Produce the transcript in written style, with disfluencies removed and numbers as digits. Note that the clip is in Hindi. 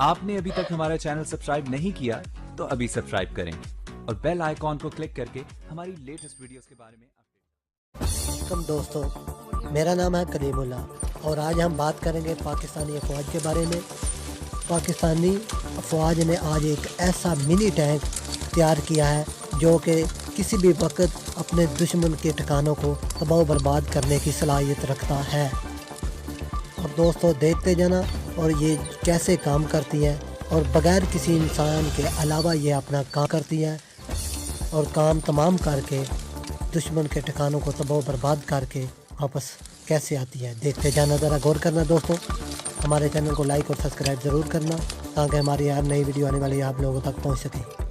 आपने अभी तक हमारा चैनल सब्सक्राइब नहीं किया तो अभी सब्सक्राइब करें और बेल आइकॉन को क्लिक करके हमारी लेटेस्ट वीडियोस के बारे में वेलकम दोस्तों, मेरा नाम है कलीमुल्ला और आज हम बात करेंगे पाकिस्तानी अफवाज के बारे में। पाकिस्तानी अफवाज ने आज एक ऐसा मिनी टैंक तैयार किया है जो कि किसी भी वक्त अपने दुश्मन के ठिकानों को तबाह बर्बाद करने की सलाहियत रखता है। और दोस्तों देखते जाना और ये कैसे काम करती है और बग़ैर किसी इंसान के अलावा ये अपना काम करती है और काम तमाम करके दुश्मन के ठिकानों को तबाह बर्बाद करके वापस कैसे आती है। देखते जाना, ज़रा गौर करना दोस्तों। हमारे चैनल को लाइक और सब्सक्राइब ज़रूर करना ताकि हमारी हर नई वीडियो आने वाली आप लोगों तक पहुंच सके।